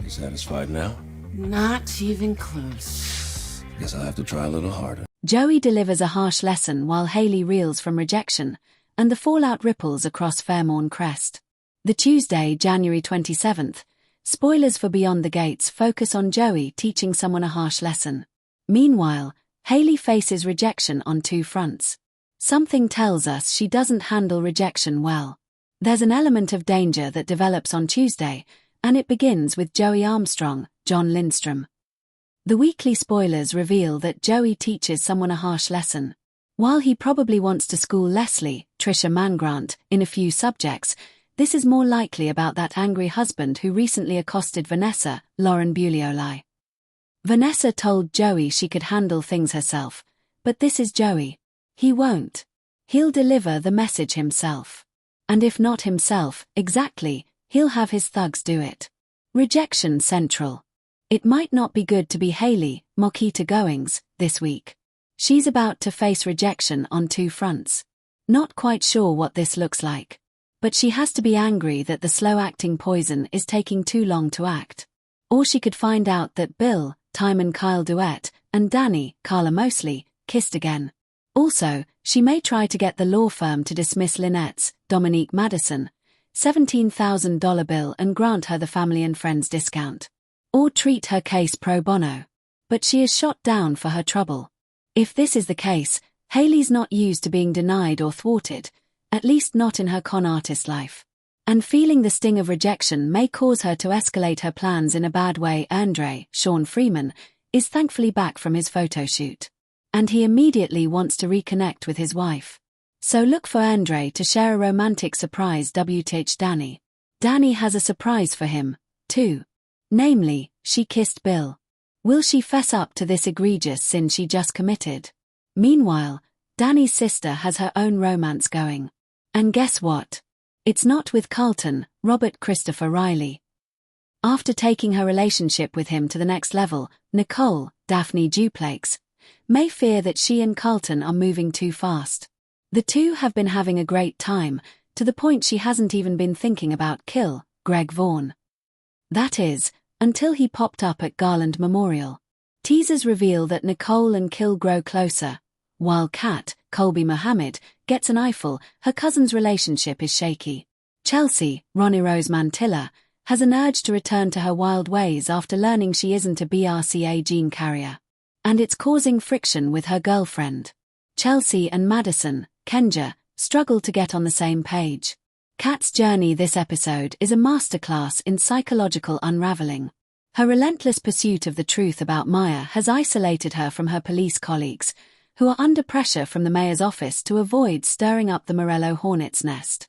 You satisfied now? Not even close. Guess I'll have to try a little harder. Joey delivers a harsh lesson while Hayley reels from rejection, and the fallout ripples across Fairmont Crest. The Tuesday, January 27th, spoilers for Beyond the Gates focus on Joey teaching someone a harsh lesson. Meanwhile, Hayley faces rejection on two fronts. Something tells us she doesn't handle rejection well. There's an element of danger that develops on Tuesday, and it begins with Joey Armstrong, John Lindstrom. The weekly spoilers reveal that Joey teaches someone a harsh lesson. While he probably wants to school Leslie, Trisha Mangrant, in a few subjects, this is more likely about that angry husband who recently accosted Vanessa, Lauren Buglioli. Vanessa told Joey she could handle things herself, but this is Joey. He won't. He'll deliver the message himself. And if not himself, exactly, he'll have his thugs do it. Rejection central. It might not be good to be Hayley, Moquita Goings, this week. She's about to face rejection on two fronts. Not quite sure what this looks like. But she has to be angry that the slow-acting poison is taking too long to act. Or she could find out that Bill, Timon Kyle Duet, and Danny, Karla Mosley, kissed again. Also, she may try to get the law firm to dismiss Lynette's, Dominique Madison, $17,000 bill and grant her the family and friends discount. Or treat her case pro bono. But she is shot down for her trouble. If this is the case, Hayley's not used to being denied or thwarted, at least not in her con artist life. And feeling the sting of rejection may cause her to escalate her plans in a bad way. Andre, Sean Freeman, is thankfully back from his photo shoot. And he immediately wants to reconnect with his wife. So look for Andre to share a romantic surprise with Danny. Danny has a surprise for him, too. Namely, she kissed Bill. Will she fess up to this egregious sin she just committed? Meanwhile, Danny's sister has her own romance going. And guess what? It's not with Carlton, Robert Christopher Riley. After taking her relationship with him to the next level, Nicole, Daphnee Duplaix, may fear that she and Carlton are moving too fast. The two have been having a great time, to the point she hasn't even been thinking about Greg Vaughn. That is, until he popped up at Garland Memorial. Teasers reveal that Nicole and grow closer. While Kat, Colby Mohammed, gets an eyeful, her cousin's relationship is shaky. Chelsea, Ronnie Rose Mantilla, has an urge to return to her wild ways after learning she isn't a BRCA gene carrier. And it's causing friction with her girlfriend. Chelsea and Madison, Kenja, struggle to get on the same page. Kat's journey this episode is a masterclass in psychological unraveling. Her relentless pursuit of the truth about Maya has isolated her from her police colleagues, who are under pressure from the mayor's office to avoid stirring up the Morello hornet's nest.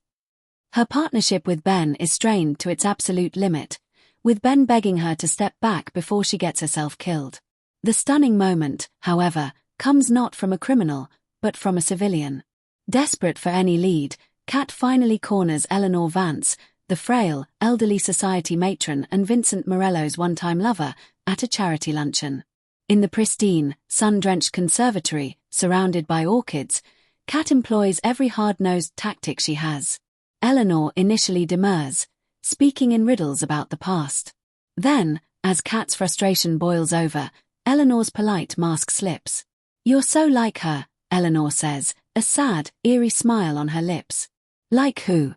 Her partnership with Ben is strained to its absolute limit, with Ben begging her to step back before she gets herself killed. The stunning moment, however, comes not from a criminal, but from a civilian. Desperate for any lead, Kat finally corners Eleanor Vance, the frail, elderly society matron and Vincent Morello's one-time lover, at a charity luncheon. In the pristine, sun-drenched conservatory, surrounded by orchids, Kat employs every hard-nosed tactic she has. Eleanor initially demurs, speaking in riddles about the past. Then, as Kat's frustration boils over, Eleanor's polite mask slips. "You're so like her," Eleanor says, a sad, eerie smile on her lips. "Like who?"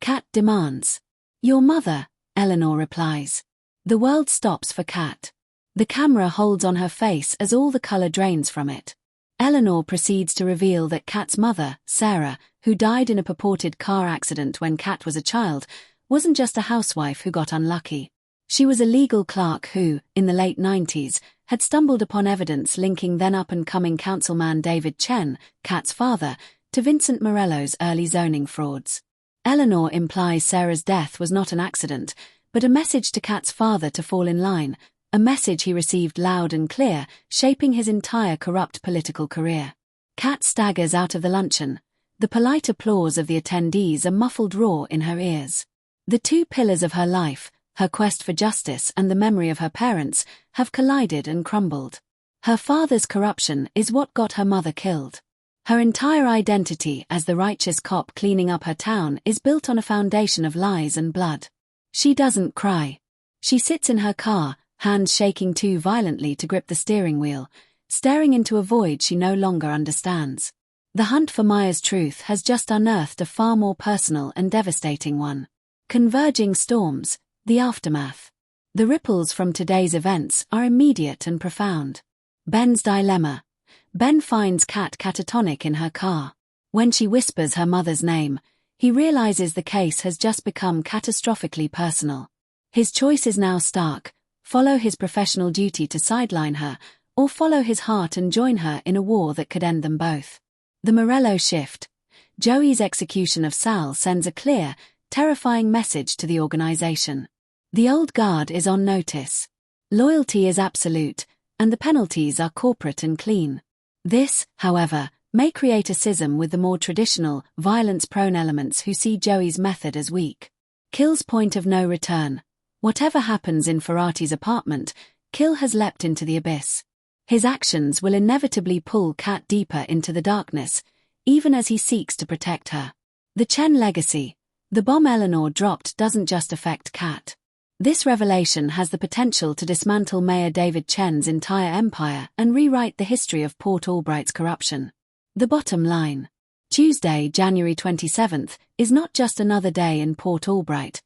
Kat demands. "Your mother," Eleanor replies. The world stops for Kat. The camera holds on her face as all the color drains from it. Eleanor proceeds to reveal that Kat's mother, Sarah, who died in a purported car accident when Kat was a child, wasn't just a housewife who got unlucky. She was a legal clerk who, in the late 90s, had stumbled upon evidence linking then-up-and-coming councilman David Chen, Kat's father, to Vincent Morello's early zoning frauds. Eleanor implies Sarah's death was not an accident, but a message to Kat's father to fall in line, a message he received loud and clear, shaping his entire corrupt political career. Kat staggers out of the luncheon. The polite applause of the attendees a muffled roar in her ears. The two pillars of her life, her quest for justice and the memory of her parents, have collided and crumbled. Her father's corruption is what got her mother killed. Her entire identity as the righteous cop cleaning up her town is built on a foundation of lies and blood. She doesn't cry. She sits in her car, hands shaking too violently to grip the steering wheel, staring into a void she no longer understands. The hunt for Maya's truth has just unearthed a far more personal and devastating one. Converging storms, the aftermath. The ripples from today's events are immediate and profound. Ben's dilemma. Ben finds Kat catatonic in her car. When she whispers her mother's name, he realizes the case has just become catastrophically personal. His choice is now stark: follow his professional duty to sideline her, or follow his heart and join her in a war that could end them both. The Morello shift. Joey's execution of Sal sends a clear, terrifying message to the organization. The old guard is on notice. Loyalty is absolute, and the penalties are corporate and clean. This, however, may create a schism with the more traditional, violence-prone elements who see Joey's method as weak. Kill's point of no return. Whatever happens in Ferrati's apartment, Kill has leapt into the abyss. His actions will inevitably pull Kat deeper into the darkness, even as he seeks to protect her. The Chen legacy. The bomb Eleanor dropped doesn't just affect Kat. This revelation has the potential to dismantle Mayor David Chen's entire empire and rewrite the history of Port Albright's corruption. The bottom line. Tuesday, January 27th, is not just another day in Port Albright.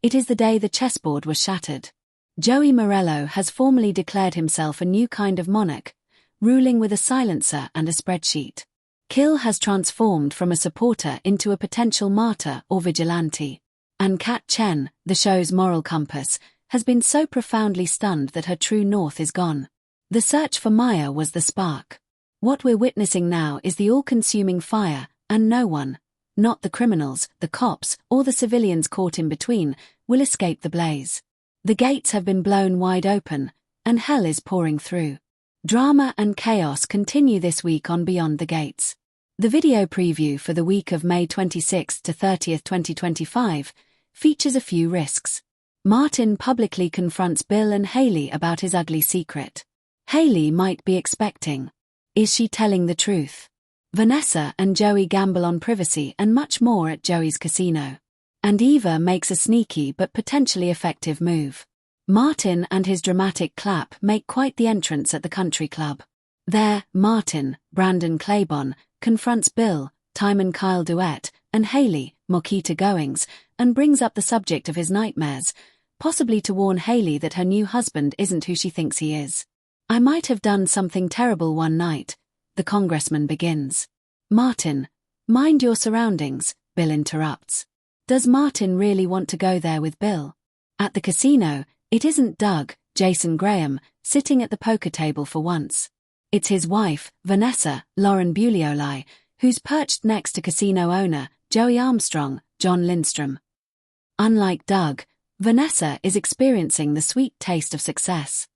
It is the day the chessboard was shattered. Joey Morello has formally declared himself a new kind of monarch, ruling with a silencer and a spreadsheet. Kill has transformed from a supporter into a potential martyr or vigilante. And Kat Chen, the show's moral compass, has been so profoundly stunned that her true north is gone. The search for Maya was the spark. What we're witnessing now is the all-consuming fire, and no one, not the criminals, the cops, or the civilians caught in between, will escape the blaze. The gates have been blown wide open, and hell is pouring through. Drama and chaos continue this week on Beyond the Gates. The video preview for the week of May 26 to 30, 2025, features a few risks. Martin publicly confronts Bill and Hayley about his ugly secret. Hayley might be expecting. Is she telling the truth? Vanessa and Joey gamble on privacy and much more at Joey's casino. And Eva makes a sneaky but potentially effective move. Martin and his dramatic clap make quite the entrance at the country club. There, Martin, Brandon Claiborne, confronts Bill, Timon Kyle Duet, and Hayley, Mokita Goings, and brings up the subject of his nightmares, possibly to warn Hayley that her new husband isn't who she thinks he is. I might have done something terrible one night, the congressman begins. Martin, mind your surroundings, Bill interrupts. Does Martin really want to go there with Bill? At the casino, it isn't Doug, Jason Graham, sitting at the poker table for once. It's his wife, Vanessa, Lauren Buglioli, who's perched next to casino owner, Joey Armstrong, John Lindstrom. Unlike Doug, Vanessa is experiencing the sweet taste of success.